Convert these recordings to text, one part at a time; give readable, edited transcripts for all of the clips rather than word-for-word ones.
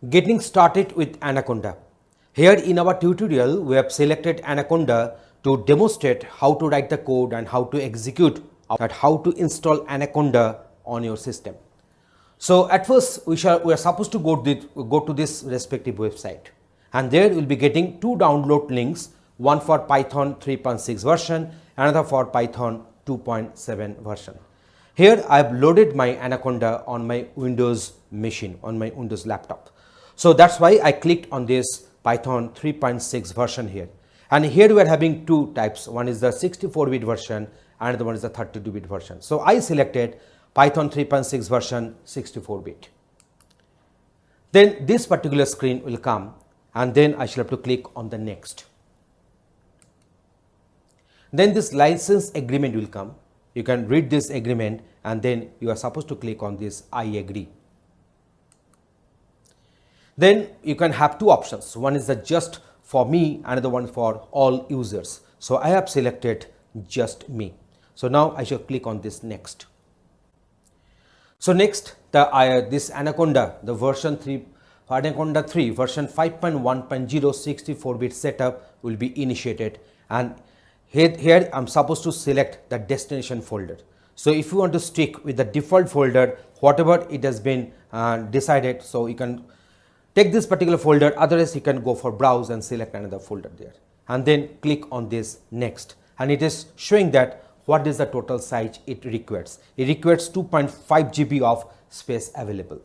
Getting started with Anaconda. Here in our tutorial, we have selected Anaconda to demonstrate how to write the code and how to execute and how to install Anaconda on your system. So at first we are supposed to go to this respective website, and there we'll be getting two download links, one for Python 3.6 version, another for Python 2.7 version. Here I have loaded my Anaconda on my Windows machine, on my Windows laptop. So that's why I clicked on this Python 3.6 version here. And here we are having two types. One is the 64-bit version, and the one is the 32-bit version. So I selected Python 3.6 version 64-bit. Then this particular screen will come, and then I shall have to click on the next. Then this license agreement will come. You can read this agreement, and then you are supposed to click on this I agree. Then you can have two options. One is the just for me, another one for all users. So I have selected just me. So now I shall click on this next. So next, this Anaconda, the version 3, Anaconda 3 version 5.1.0 64-bit setup will be initiated, and here I'm supposed to select the destination folder. So if you want to stick with the default folder, whatever it has been decided, so you can take this particular folder, otherwise you can go for browse and select another folder there, and then click on this next, and it is showing that what is the total size it requires. It requires 2.5 GB of space available.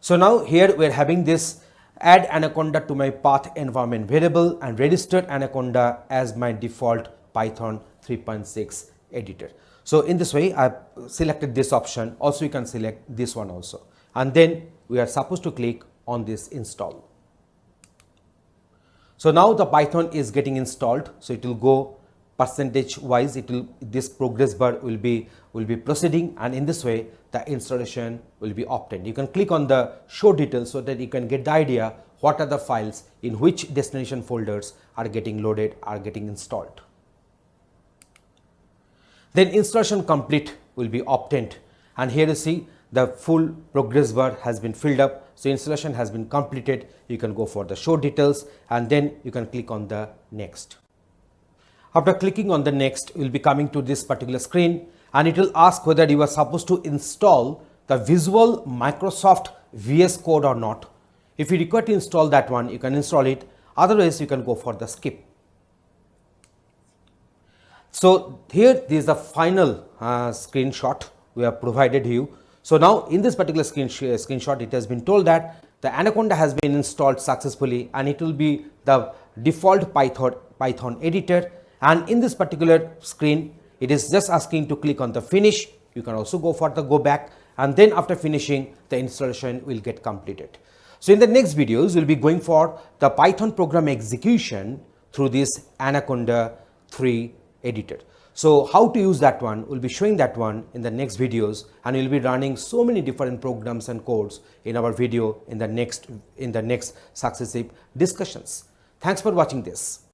So now here we are having this add Anaconda to my path environment variable and registered Anaconda as my default Python 3.6 editor. So in this way I have selected this option. Also you can select this one also, and then we are supposed to click on this install. So now the Python is getting installed, so it will go percentage wise, this progress bar will be proceeding, and in this way the installation will be obtained. You can click on the show details so that you can get the idea what are the files in which destination folders are getting loaded, are getting installed. Then installation complete will be obtained, and here you see the full progress bar has been filled up. So installation has been completed. You can go for the show details, and then you can click on the next. After clicking on the next, you will be coming to this particular screen, and it will ask whether you are supposed to install the Visual Microsoft VS Code or not. If you require to install that one, you can install it. Otherwise, you can go for the skip. So here this is the final screenshot we have provided you. So now in this particular screenshot, it has been told that the Anaconda has been installed successfully, and it will be the default Python editor. And in this particular screen, it is just asking to click on the finish. You can also go for the go back, and then after finishing, the installation will get completed. So in the next videos, we'll be going for the Python program execution through this Anaconda 3 editor. So how to use that one, we'll be showing that one in the next videos, and we'll be running so many different programs and codes in our video in the next successive discussions. Thanks for watching this.